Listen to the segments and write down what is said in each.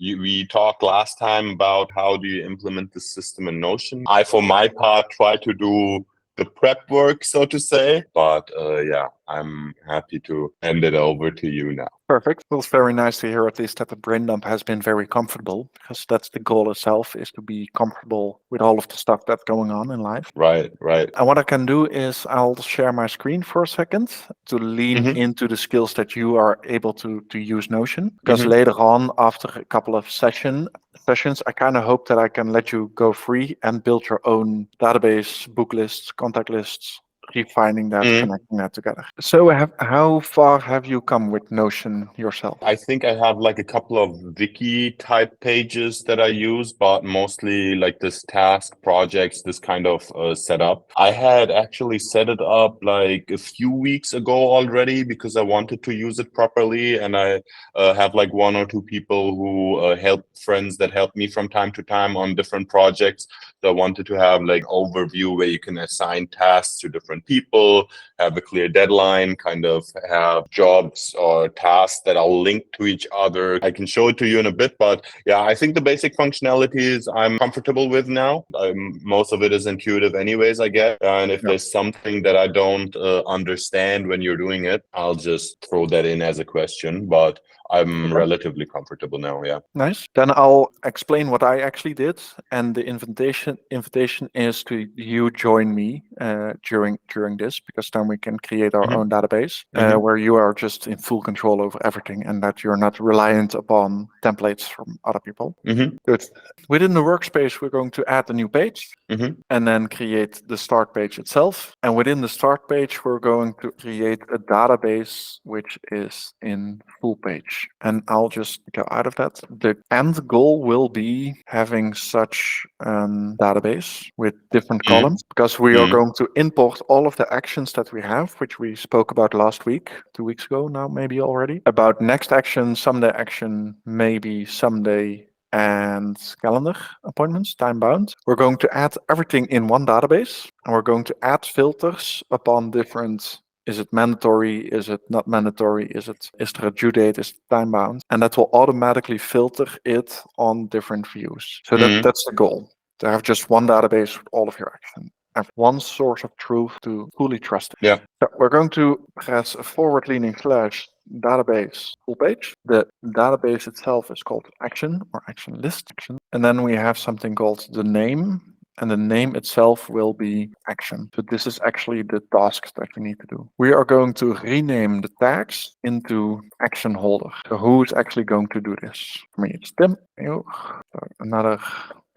we talked last time about how do you implement the system in Notion. I, for my part, try to do the prep work, so to say. But yeah, I'm happy to hand it over to you now. Perfect. Well, it's very nice to hear at least that the brain dump has been very comfortable, because that's the goal itself, is to be comfortable with all of the stuff that's going on in life. Right. And what I can do is I'll share my screen for a second to lean into the skills that you are able to use Notion. Because later on, after a couple of sessions, I kind of hope that I can let you go free and build your own database, book lists, contact lists, refining that, connecting that together. So how far have you come with Notion yourself? I think I have like a couple of wiki type pages that I use, but mostly like this task projects, this kind of setup. I had actually set it up like a few weeks ago already because I wanted to use it properly. And I have like one or two people who friends that help me from time to time on different projects. So I wanted to have like overview where you can assign tasks to different people, have a clear deadline, kind of have jobs or tasks that are linked to each other. I can show it to you in a bit, but yeah, I think the basic functionalities I'm comfortable with now. Most of it is intuitive anyways, I guess. And if there's something that I don't understand when you're doing it, I'll just throw that in as a question, but I'm relatively comfortable now, yeah. Nice. Then I'll explain what I actually did, and the invitation is to you join me during this, because then we can create our own database where you are just in full control over everything, and that you're not reliant upon templates from other people. Good. Within the workspace, we're going to add a new page and then create the start page itself. And within the start page, we're going to create a database which is in full page. And I'll just go out of that. The end goal will be having such a database with different columns, because we are going to import all of the actions that we have, which we spoke about last week, 2 weeks ago now, maybe already, about next action, someday action, maybe someday, and calendar appointments, time bound. We're going to add everything in one database, and we're going to add filters upon different. Is it mandatory? Is it not mandatory? Is there a due date? Is it time bound? And that will automatically filter it on different views. So that's the goal. To have just one database with all of your action. Have one source of truth to fully trust it. Yeah. So we're going to press a forward-leaning / database full page. The database itself is called action or action list action. And then we have something called the name. And the name itself will be action. So this is actually the tasks that we need to do. We are going to rename the tags into action holder. So who is actually going to do this? For me, it's Tim. So another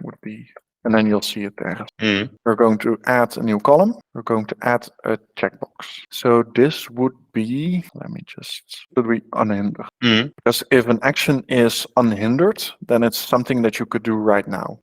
would be, and then you'll see it there. We're going to add a new column. We're going to add a checkbox. So this would be, should be unhindered. Because if an action is unhindered, then it's something that you could do right now.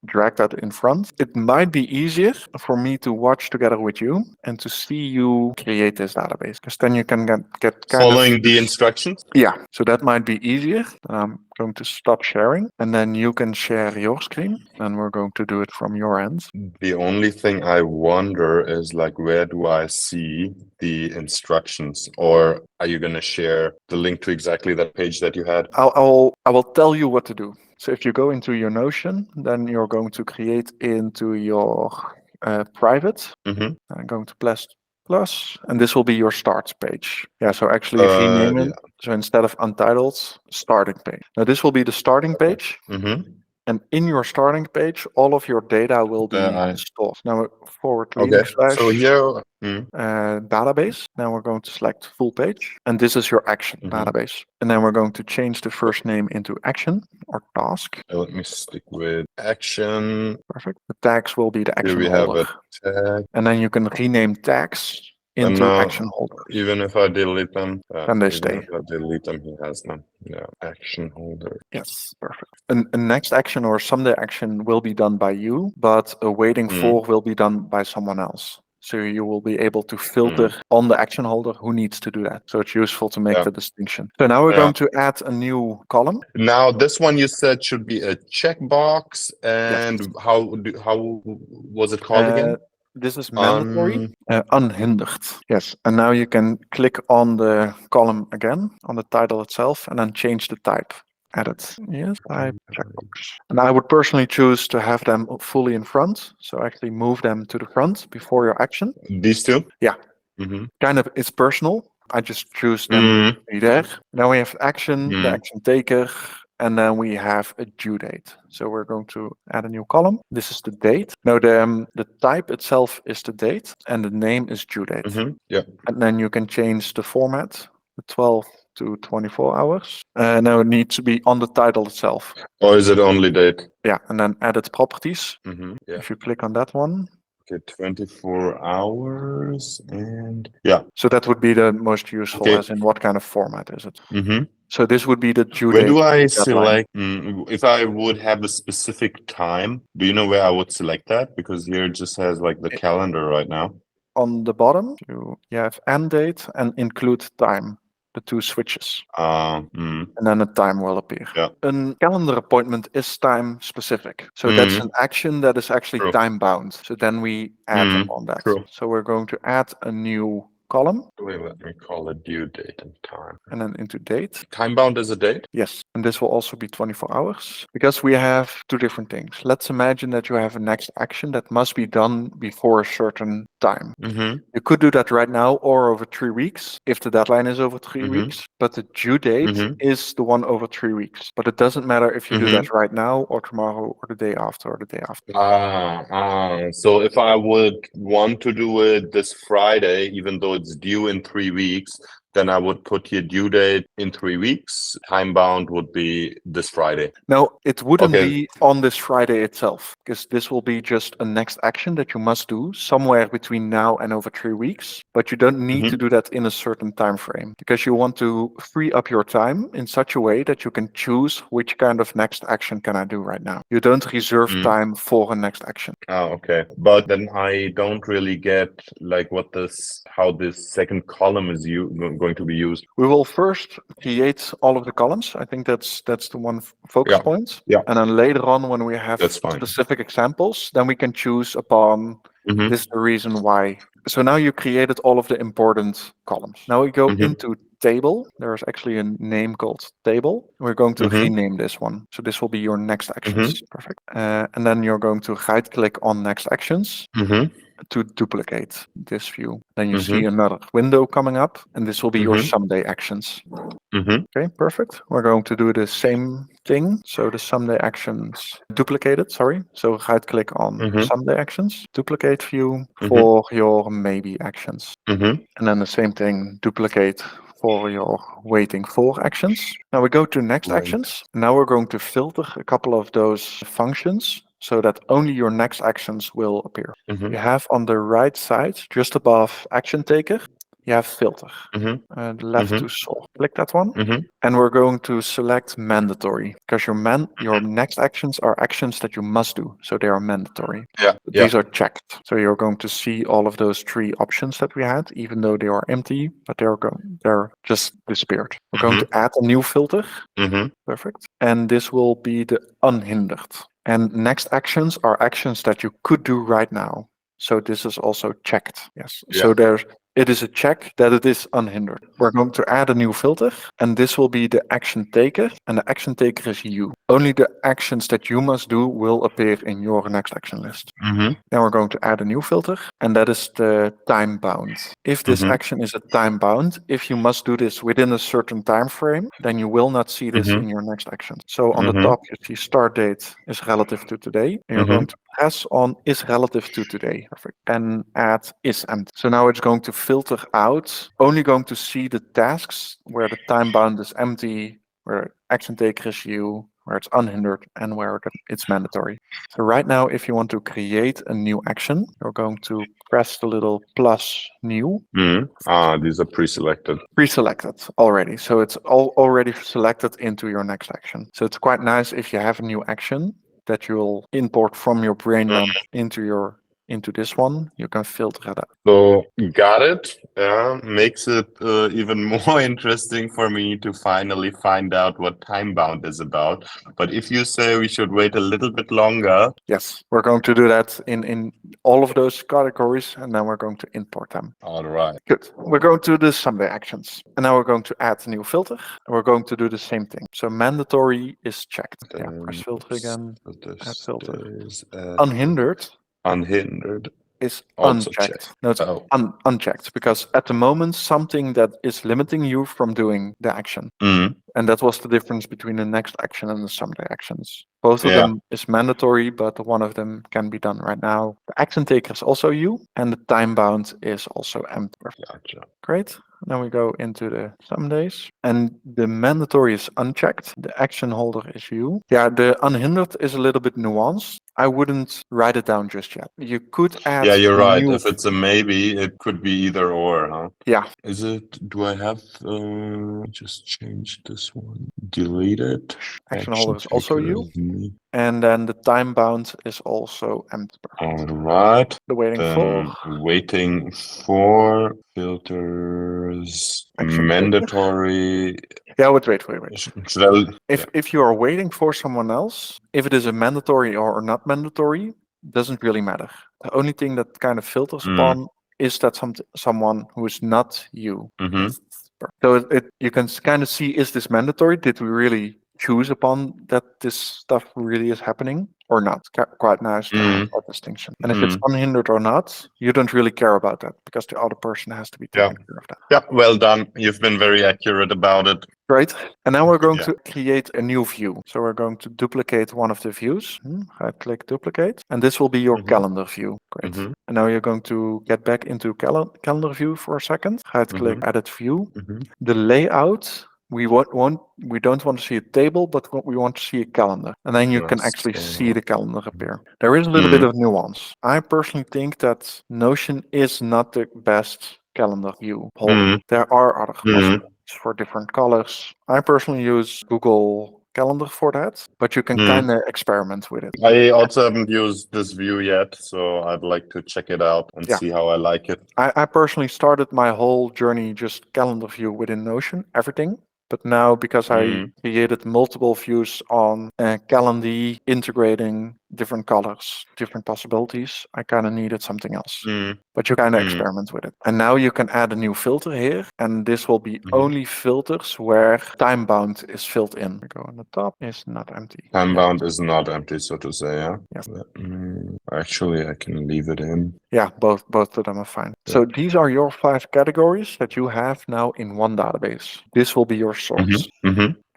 Drag that in front. It might be easier for me to watch together with you and to see you create this database, because then you can get kind following of the instructions. Yeah, so that might be easier. I'm going to stop sharing, and then you can share your screen, and we're going to do it from your end. The only thing I wonder is like, where do I see the instructions, or are you going to share the link to exactly that page that you had? I will tell you what to do. So if you go into your Notion, then you're going to create into your private. I'm going to plus, and this will be your start page. Yeah, so actually rename it. So instead of untitled, starting page. Now this will be the starting page. And in your starting page, all of your data will be stored. Now forward-leaning / so here, database. Now we're going to select full page, and this is your action database. And then we're going to change the first name into action or task. Let me stick with action. Perfect. The tags will be the action Here we holder. have a tag. And then you can rename tags into action holders. Even if I delete them, then they stay. If I delete them, he has them. Yeah, action holder. Yes, perfect. A next action or someday action will be done by you, but a waiting for will be done by someone else. So you will be able to filter on the action holder who needs to do that. So it's useful to make the distinction. So now we're going to add a new column. Now this one you said should be a checkbox, and how was it called again? This is mandatory, unhindered. Yes, and now you can click on the column again, on the title itself, and then change the type. edit. Yes, type checkbox. And I would personally choose to have them fully in front. So actually move them to the front before your action. These two? Yeah. Mm-hmm. Kind of, it's personal. I just choose them Mm-hmm. to be there. Now we have action, the Mm-hmm. action taker, and then we have a due date. So we're going to add a new column. This is the date. Now the type itself is the date, and the name is due date. Mm-hmm. Yeah. And then you can change the format, the 12 to 24 hours. Now it needs to be on the title itself. Or is it only date? Yeah, and then edit properties. Mm-hmm. Yeah. If you click on that one. Okay, 24 hours and yeah. So that would be the most useful, Okay. as in what kind of format is it? Mm-hmm. So this would be the due Where date. do I deadline. select? If I would have a specific time, do you know where I would select that? Because here it just has like the calendar right now. On the bottom, you have end date and include time, the two switches. And then a time will appear. Yeah. A calendar appointment is time specific. So that's an action that is actually True. time bound. So then we add on that. True. So we're going to add a new column. Wait, let me call it due date and time. And then into date. Time bound is a date? Yes. And this will also be 24 hours because we have two different things. Let's imagine that you have a next action that must be done before a certain time. Mm-hmm. You could do that right now or over 3 weeks if the deadline is over 3 weeks, but the due date is the one over 3 weeks. But it doesn't matter if you do that right now or tomorrow or the day after or the day after. So if I would want to do it this Friday, even though it's due in 3 weeks, then I would put your due date in 3 weeks. Time bound would be this Friday. No, it wouldn't Okay. be on this Friday itself, because this will be just a next action that you must do somewhere between now and over 3 weeks. But you don't need to do that in a certain time frame, because you want to free up your time in such a way that you can choose which kind of next action can I do right now. You don't reserve time for a next action. Oh, okay. But then I don't really get like how this second column is going to be used. We will first create all of the columns. I think that's the one focus point. Yeah. And then later on, when we have That's fine. specific examples, then we can choose upon this is the reason why. So now you created all of the important columns. Now we go into table. There's actually a name called table. We're going to rename this one. So this will be your next actions. Perfect. And then you're going to right click on next actions. To duplicate this view. Then you see another window coming up, and this will be your someday actions. Okay, perfect. We're going to do the same thing. So the someday actions duplicated, sorry. So right click on someday actions, duplicate view for your maybe actions. And then the same thing, duplicate for your waiting for actions. Now we go to next actions. Now we're going to filter a couple of those functions so that only your next actions will appear. You have on the right side, just above action taker, you have filter. Left to solve. Click that one. And we're going to select mandatory, because your next actions are actions that you must do. So they are mandatory. These are checked. So you're going to see all of those 3 options that we had, even though they are empty, but they're just disappeared. We're going to add a new filter. Perfect. And this will be the unhindered. And next actions are actions that you could do right now. So this is also checked. Yes. So it is a check that it is unhindered. We're going to add a new filter, and this will be the action taker, and the action taker is you. Only the actions that you must do will appear in your next action list. Then we're going to add a new filter, and that is the time bound. If this action is a time bound, if you must do this within a certain time frame, then you will not see this in your next action. So on the top, you see start date is relative to today, and you're going to press on is relative to today. Perfect. And add is empty. So now it's going to filter out, only going to see the tasks where the time bound is empty, where action taker is you, where it's unhindered, and where it's mandatory. So right now, if you want to create a new action, you're going to press the little plus new. These are pre-selected. Pre-selected already. So it's already selected into your next action. So it's quite nice if you have a new action that you'll import from your brain lamp into your into this one, you can filter it out. So got it. Yeah, makes it even more interesting for me to finally find out what time bound is about. But if you say we should wait a little bit longer, Yes, we're going to do that in all of those categories, and then we're going to import them. all right. Good. We're going to the someday actions, and now we're going to add a new filter. And we're going to do the same thing. So mandatory is checked. Yeah, press filter again. Add filter. Unhindered Unhindered is also unchecked. checked. No, it's unchecked because at the moment something that is limiting you from doing the action. And that was the difference between the next action and the someday actions. Both of them is mandatory, but one of them can be done right now. The action taker is also you, and the time bound is also empty. Gotcha. Great. Then we go into the some days, and the mandatory is unchecked. The action holder is you. Yeah, the unhindered is a little bit nuanced. I wouldn't write it down just yet. You could add. Yeah, you're a right. new- If it's a maybe, it could be either or, huh? Yeah. Is it? Do I have? Just change this one. Delete it. Action holder is also taker you. is me. And then the time bound is also empty. All right. The waiting Then for. waiting for filters Action mandatory. Yeah, wait. Should I? If you are waiting for someone else, if it is a mandatory or not mandatory, doesn't really matter. The only thing that kind of filters upon is that someone who is not you. So you can kind of see, is this mandatory? Did we really choose upon that this stuff really is happening or not? Quite nice to have that distinction. And if it's unhindered or not, you don't really care about that because the other person has to be taking care of that. Yeah, well done. You've been very accurate about it. Great. And now we're going to create a new view. So we're going to duplicate one of the views. Right click duplicate. And this will be your calendar view. Great. And now you're going to get back into calendar view for a second. Right click edit view. The layout, we don't want to see a table, but we want to see a calendar. And then you can actually see the calendar appear. There is a little bit of nuance. I personally think that Notion is not the best calendar view holder. There are other possibilities for different colors. I personally use Google Calendar for that, but you can kind of experiment with it. I also haven't used this view yet, so I'd like to check it out and see how I like it. I personally started my whole journey just calendar view within Notion, everything. But now, because I created multiple views on Calendly, integrating different colors, different possibilities, I kind of needed something else. But you kind of experiment with it. And now you can add a new filter here, and this will be only filters where time bound is filled in. We go on the top, is not empty. Time bound is not empty, so to say, yeah? Actually, I can leave it in. Yeah, both of them are fine. So these are your 5 categories that you have now in one database. This will be your source.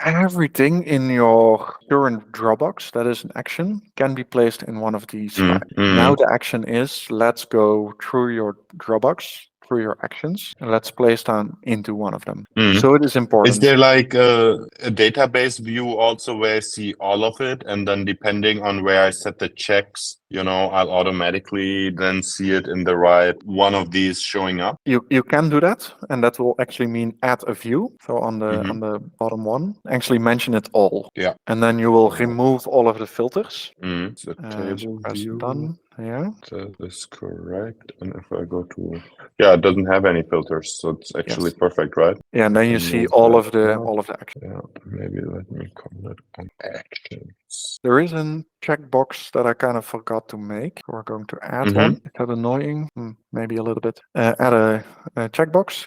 Everything in your current Dropbox that is an action can be placed in one of these files. Now the action is, let's go through your Dropbox, through your actions, and let's place them into one of them. So it is important. Is there like a database view also where I see all of it, and then depending on where I set the checks, I'll automatically then see it in the right one of these showing up? You can do that, and that will actually mean add a view. So on the bottom one, actually mention it all. Yeah. And then you will remove all of the filters. The table view. Done. Yeah. That is correct. And if I go to it doesn't have any filters, so it's actually perfect, right? Yeah, and then you see all of the actions. Yeah, maybe let me call it on actions. There is a checkbox that I kind of forgot to make. We're going to add one. Is that annoying? Maybe a little bit. Add a checkbox,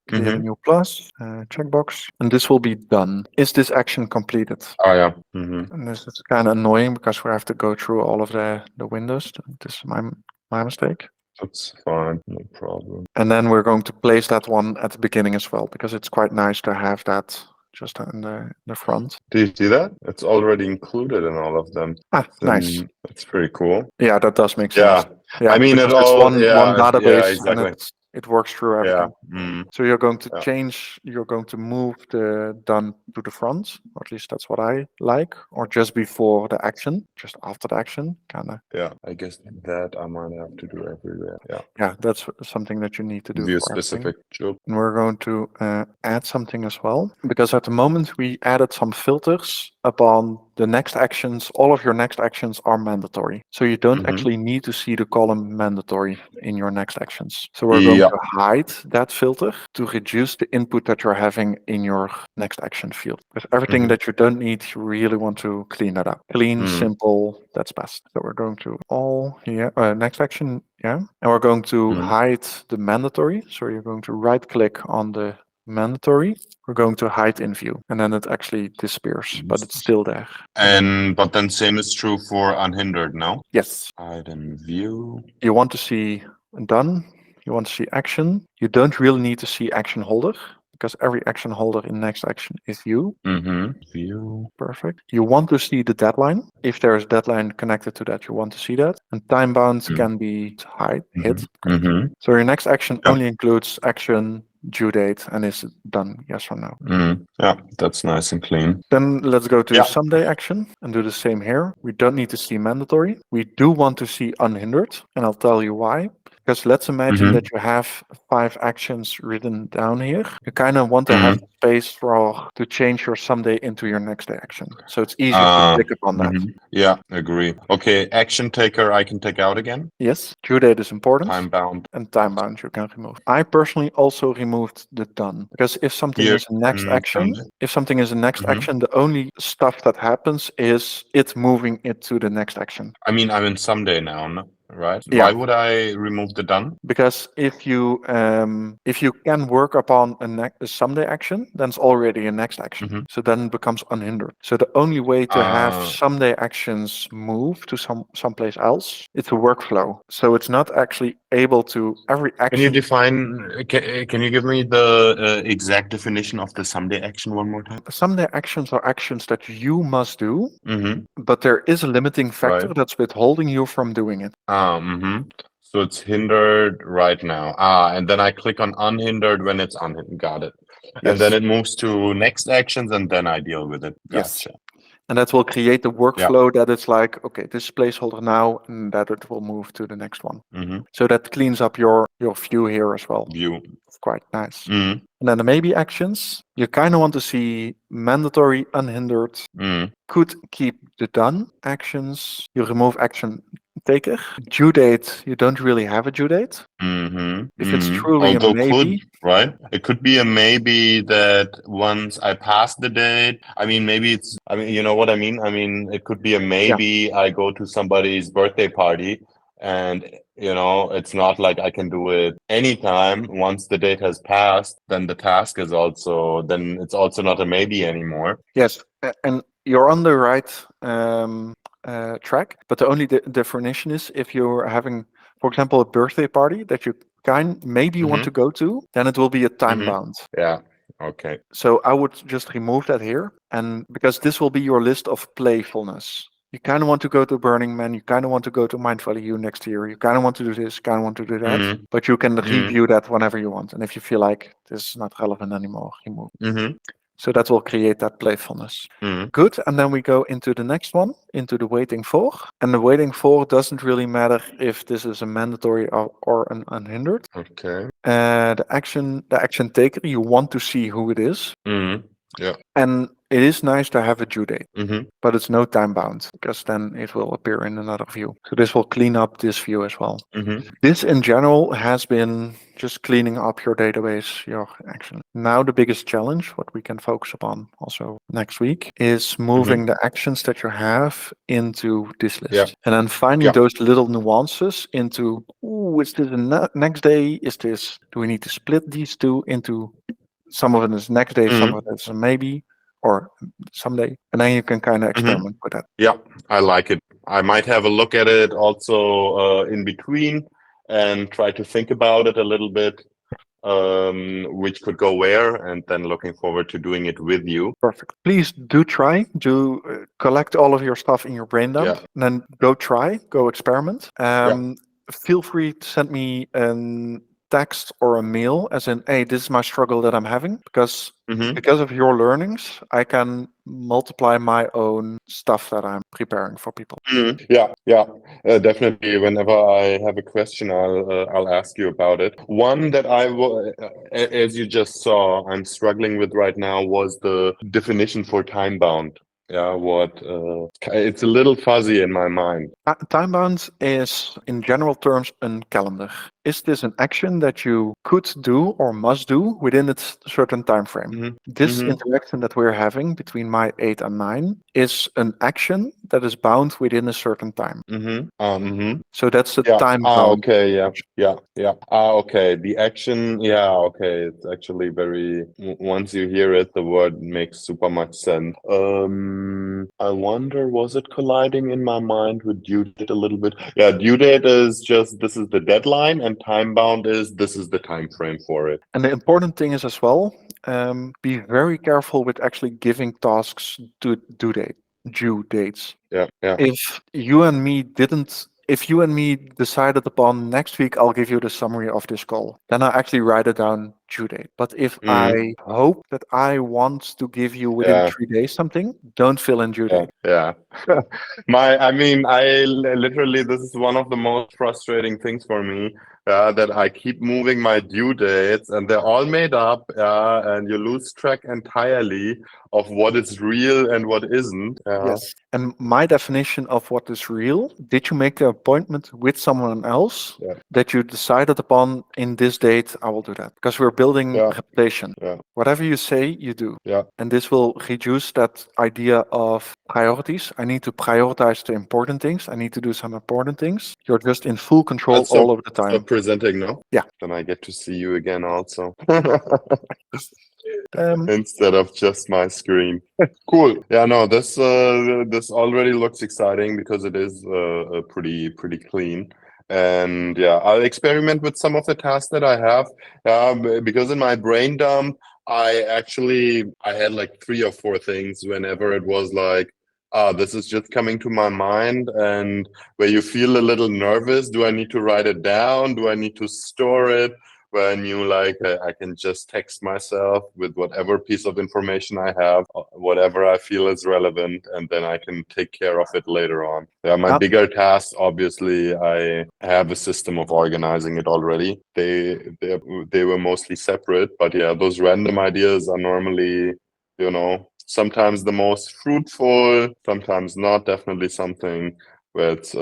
create a new plus, checkbox, and this will be done. Is this action completed? Oh, yeah. And this is kind of annoying because we have to go through all of the windows. This is my mistake. That's fine, no problem. And then we're going to place that one at the beginning as well, because it's quite nice to have that just in the front. Do you see that? It's already included in all of them. Nice. That's pretty cool. Yeah, that does make sense. Yeah, I mean, it's one database, and it works through everything. So you're going to change, you're going to move the done to the front, or at least that's what I like, or just before the action, just after the action, kind of. Yeah, I guess that I might have to do everywhere. Yeah, that's something that you need to do. View specific job. And we're going to add something as well, because at the moment we added some filters upon the next actions, all of your next actions are mandatory. So you don't actually need to see the column mandatory in your next actions. So we're going to hide that filter to reduce the input that you're having in your next action field. Because everything that you don't need, you really want to clean that up. Clean, simple, that's best. So we're going to all here, next action, yeah. And we're going to hide the mandatory. So you're going to right click on the mandatory. We're going to hide in view, and then it actually disappears, but it's still there. But then same is true for unhindered, no? Yes. Hide in view. You want to see done. You want to see action. You don't really need to see action holder, because every action holder in next action is you. View. Perfect. You want to see the deadline. If there is deadline connected to that, you want to see that. And time bound can be hit. So your next action only includes action, due date, and is it done, yes or no? Yeah, that's nice and clean. Then let's go to someday action and do the same here. We don't need to see mandatory. We do want to see unhindered, and I'll tell you why. Because let's imagine that you have 5 actions written down here. You kind of want to have space to change your someday into your next day action. So it's easier to click upon that. Yeah, agree. Okay, action taker I can take out again. Yes, due date is important. Time bound. And time bound you can remove. I personally also removed the done. Because if something is a next action, the only stuff that happens is it moving it to the next action. I mean, I'm in someday now, no? Right? Yeah. Why would I remove the done? Because if you can work upon a someday action, then it's already a next action. So then it becomes unhindered. So the only way to have someday actions move to someplace else, it's a workflow. So it's not actually able to every action. Can you define? Can you give me the exact definition of the someday action one more time? Someday actions are actions that you must do, but there is a limiting factor that's withholding you from doing it. So it's hindered right now. And then I click on unhindered when it's unhindered. Got it. Yes. And then it moves to next actions, and then I deal with it. Gotcha. Yes. And that will create the workflow that it's like, okay, this placeholder now, and that it will move to the next one. So that cleans up your view here as well. View. It's quite nice. And then the maybe actions, you kind of want to see mandatory, unhindered. Could keep the done actions. You remove action taker. Due date, you don't really have a due date. If it's truly a maybe. Right? It could be a maybe that once I pass the date, you know what I mean? I mean, it could be a maybe I go to somebody's birthday party and, you know, it's not like I can do it anytime. Once the date has passed, then the task is then it's also not a maybe anymore. Yes. And you're on the right track, but the only definition is if you're having, for example, a birthday party that you maybe want to go to, then it will be a time bound. Yeah. Okay. So I would just remove that here, and because this will be your list of playfulness. You kind of want to go to Burning Man, you kind of want to go to Mindful You next year, you kind of want to do this, kind of want to do that, but you can review that whenever you want. And if you feel like this is not relevant anymore, remove. So that will create that playfulness. Good. And then we go into the next one, into the waiting for. And the waiting for doesn't really matter if this is a mandatory or an unhindered. Okay. The action taker, you want to see who it is. Yeah. And it is nice to have a due date, but it's no time bound, because then it will appear in another view. So this will clean up this view as well. This in general has been just cleaning up your database, your action. Now the biggest challenge, what we can focus upon also next week, is moving the actions that you have into this list. And then finding those little nuances into, is this the next day? Do we need to split these two into, some of it is next day, some of it is maybe, or someday, and then you can kind of experiment with that. Yeah, I like it. I might have a look at it also in between and try to think about it a little bit, which could go where, and then looking forward to doing it with you. Perfect. Please do try to collect all of your stuff in your brain dump, and then go experiment. Feel free to send me a text or a mail as in, hey, this is my struggle that I'm having, because of your learnings, I can multiply my own stuff that I'm preparing for people. Definitely. Whenever I have a question, I'll ask you about it. One that as you just saw, I'm struggling with right now was the definition for time bound. what it's a little fuzzy in my mind. Time bound is, in general terms, a calendar. Is this an action that you could do or must do within a certain time frame? Mm-hmm. This Mm-hmm. interaction that we're having between my 8 and 9 is an action that is bound within a certain time. Mm-hmm. Mm-hmm. So that's the Yeah. time bound. Okay. Yeah. action. Yeah. Yeah. Okay. The action. Yeah. Okay. It's actually very. Once you hear it, the word makes super much sense. I wonder, was it colliding in my mind with due date a little bit? Yeah. Due date is just this is the deadline, and time bound is this is the time frame for it. And the important thing is as well, be very careful with actually giving tasks due dates. Yeah. Yeah. If you and me decided upon next week, I'll give you the summary of this call, then I actually write it down due date. But if Mm-hmm. I hope that I want to give you within Yeah. 3 days something, don't fill in due Yeah, date. yeah. I mean, literally, this is one of the most frustrating things for me, that I keep moving my due dates and they're all made up, and you lose track entirely of what is real and what isn't. Yes. And my definition of what is real, did you make the appointment with someone else Yeah, that you decided upon in this date? I will do that because we're building yeah, reputation. yeah, Whatever you say, you do. yeah. And this will reduce that idea of priorities. I need to prioritize the important things. I need to do some important things. You're just in full control That's all of the so time. presenting, no? Yeah. Then I get to see you again also. Um, Instead of just my screen. Cool. Yeah, no, this already looks exciting because it is pretty clean. And yeah, I'll experiment with some of the tasks that I have. Because in my brain dump, I had like 3 or 4 things whenever it was like, this is just coming to my mind, and where you feel a little nervous. Do I need to write it down? Do I need to store it? When you like, I can just text myself with whatever piece of information I have, whatever I feel is relevant, and then I can take care of it later on. Yeah, my uh, bigger tasks, obviously, I have a system of organizing it already. They were mostly separate, but yeah, those random ideas are normally, sometimes the most fruitful, sometimes not. Definitely something where it's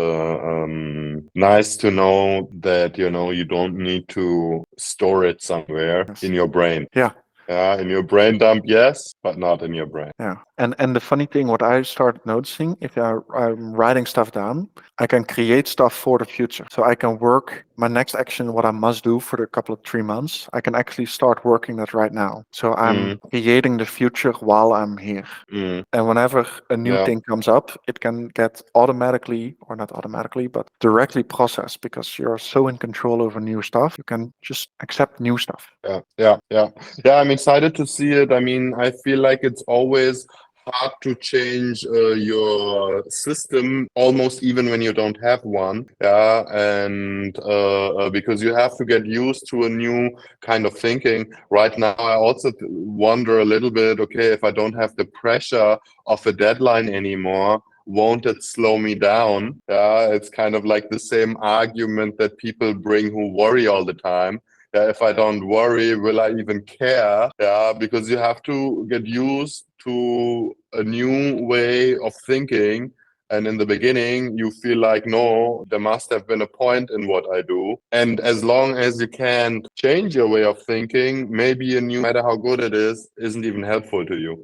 nice to know that you don't need to store it somewhere yes. in your brain. Yeah. In your brain dump, yes, but not in your brain. Yeah. And the funny thing, what I started noticing, if I'm writing stuff down, I can create stuff for the future. So I can work my next action, what I must do for the couple of 3 months. I can actually start working that right now. So I'm creating the future while I'm here. And whenever a new Yeah, thing comes up, it can get automatically, or not automatically, but directly processed because you're so in control over new stuff. You can just accept new stuff. yeah. I'm excited to see it. I mean, I feel like it's always hard to change your system, almost even when you don't have one. Yeah, and because you have to get used to a new kind of thinking. Right now, I also wonder a little bit, okay, if I don't have the pressure of a deadline anymore, won't it slow me down? Yeah, it's kind of like the same argument that people bring who worry all the time. Yeah, if I don't worry, will I even care? Yeah, because you have to get used to a new way of thinking. And in the beginning, you feel like, no, there must have been a point in what I do. And as long as you can't change your way of thinking, maybe a new, no matter how good it is, isn't even helpful to you.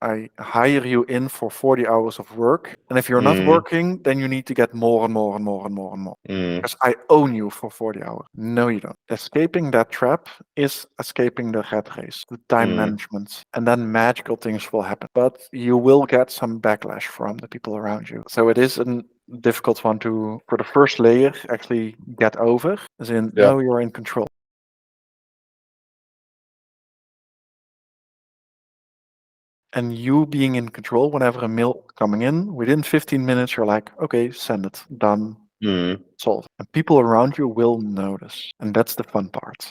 I hire you in for 40 hours of work. And if you're not working, then you need to get more and more and more and more and more. Because I own you for 40 hours. No, you don't. Escaping that trap is escaping the rat race, the time management. And then magical things will happen. But you will get some backlash from the people around you. So it is a difficult one to, for the first layer, actually get over. As in, Yeah. no, you're in control. And you being in control, whenever a mail coming in, within 15 minutes, you're like, okay, send it, done, solved. And people around you will notice. And that's the fun part.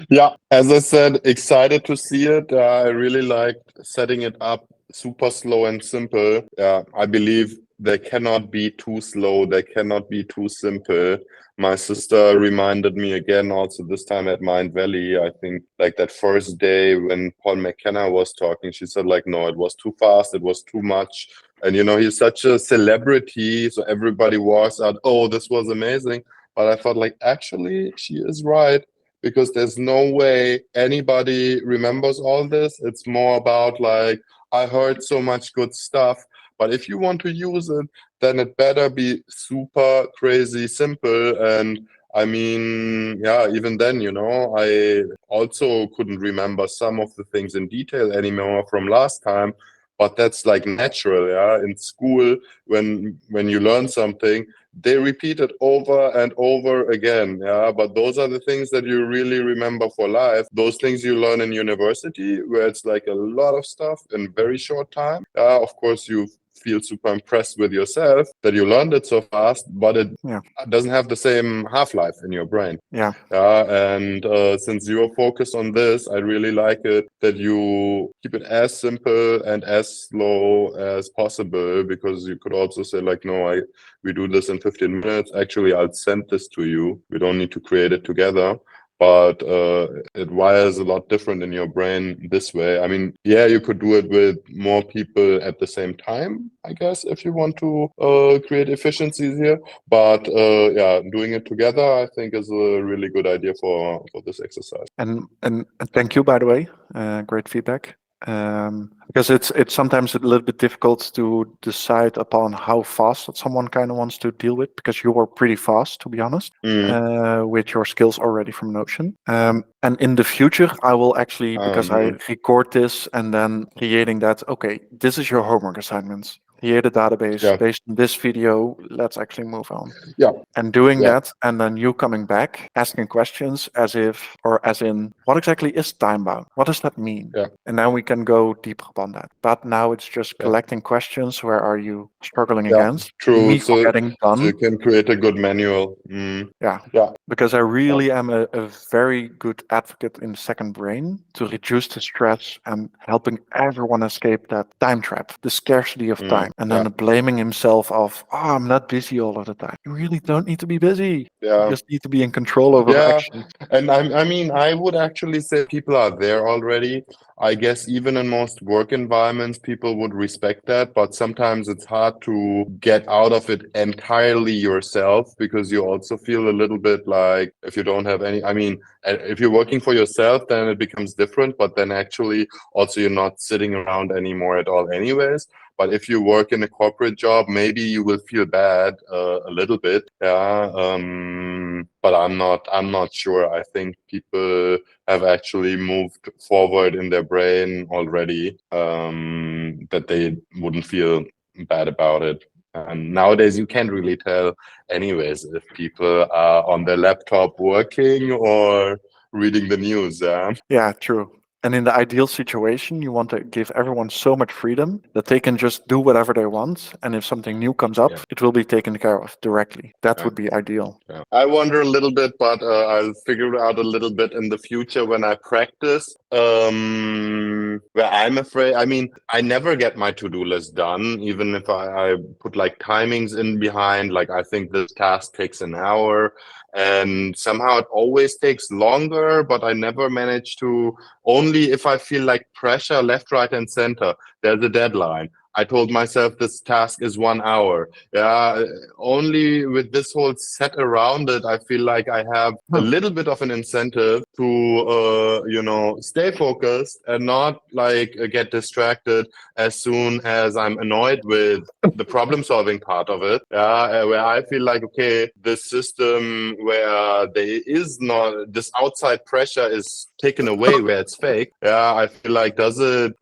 Yeah, as I said, excited to see it. I really liked setting it up super slow and simple. Yeah, I believe they cannot be too slow, they cannot be too simple. My sister reminded me again, also this time at Mind Valley, I think like that first day when Paul McKenna was talking, she said like, no, it was too fast, it was too much. And he's such a celebrity, so everybody walks out, oh, this was amazing. But I thought like, actually, she is right, because there's no way anybody remembers all this. It's more about like, I heard so much good stuff, but if you want to use it, then it better be super crazy simple. And I mean, yeah, even then, I also couldn't remember some of the things in detail anymore from last time. But that's like natural, yeah. In school, when you learn something, they repeat it over and over again, yeah. But those are the things that you really remember for life. Those things you learn in university, where it's like a lot of stuff in very short time. Of course, you feel super impressed with yourself that you learned it so fast, but it doesn't have the same half-life in your brain. Yeah. And since you're focused on this, I really like it that you keep it as simple and as slow as possible, because you could also say like, no, we do this in 15 minutes. Actually, I'll send this to you. We don't need to create it together. But it wires a lot different in your brain this way. I mean, yeah, you could do it with more people at the same time, I guess, if you want to create efficiencies here. But yeah, doing it together, I think, is a really good idea for this exercise. And thank you, by the way. Great feedback. Because it's sometimes a little bit difficult to decide upon how fast that someone kind of wants to deal with, because you were pretty fast, to be honest, with your skills already from Notion. And in the future, I will actually, because I record this and then creating that, okay, this is your homework assignments. Create a database based on this video. Let's actually move on. Yeah. And doing that, and then you coming back, asking questions as in, what exactly is time bound? What does that mean? Yeah. And then we can go deeper upon that. But now it's just collecting questions. Where are you struggling against? True. Me So getting done. you can create a good manual. Yeah. Because I really am a very good advocate in second brain to reduce the stress and helping everyone escape that time trap, the scarcity of time. And then the blaming himself of, oh, I'm not busy all of the time. You really don't need to be busy. You just need to be in control over action. And I mean, I would actually say people are there already. I guess even in most work environments, people would respect that, but sometimes it's hard to get out of it entirely yourself, because you also feel a little bit like if you don't have any, I mean, if you're working for yourself, then it becomes different, but then actually also you're not sitting around anymore at all anyways. But if you work in a corporate job, maybe you will feel bad a little bit. Yeah. But I'm not sure. I think people have actually moved forward in their brain already, that they wouldn't feel bad about it. And nowadays you can't really tell anyways if people are on their laptop working or reading the news. Yeah, true. And in the ideal situation, you want to give everyone so much freedom that they can just do whatever they want. And if something new comes up, it will be taken care of directly. That would be ideal. I wonder a little bit, but I'll figure it out a little bit in the future when I practice. Where I'm afraid, I mean, I never get my to-do list done, even if I put like timings in behind, like I think this task takes an hour. And somehow it always takes longer, but I never manage to, only if I feel like pressure left, right, and center. There's a deadline. I told myself this task is 1 hour. Yeah, only with this whole set around it, I feel like I have a little bit of an incentive to, stay focused and not like get distracted as soon as I'm annoyed with the problem solving part of it. Yeah, where I feel like, okay, this system where there is not, this outside pressure is taken away where it's fake. Yeah, I feel like, does it,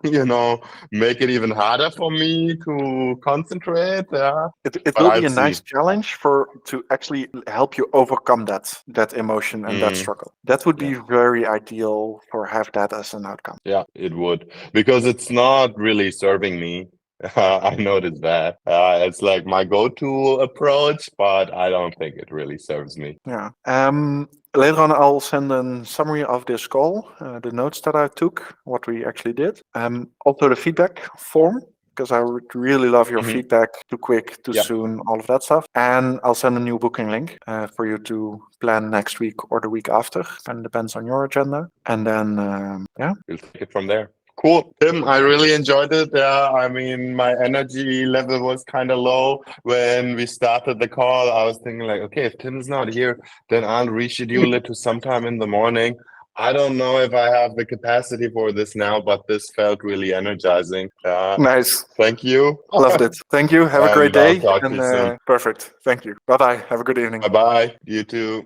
make it even harder for me to concentrate? Yeah, it will be a nice challenge to actually help you overcome that emotion and that struggle. That would be very ideal for have that as an outcome. Yeah, it would, because it's not really serving me. I noticed that. It's like my go-to approach, but I don't think it really serves me. Yeah. Later on, I'll send a summary of this call, the notes that I took, what we actually did, also the feedback form. because I would really love your Mhm. feedback. Too quick, too Yep. soon, all of that stuff. And I'll send a new booking link for you to plan next week or the week after. And depends on your agenda. And then, We'll take it from there. Cool. Tim, I really enjoyed it. Yeah, I mean, my energy level was kind of low when we started the call. I was thinking like, okay, if Tim's not here, then I'll reschedule it to sometime in the morning. I don't know if I have the capacity for this now, but this felt really energizing. nice. Thank you. Loved it. Thank you. Have a great And I'll day. talk to And you soon. perfect. Thank you. Bye bye. Have a good evening. Bye-bye. You too.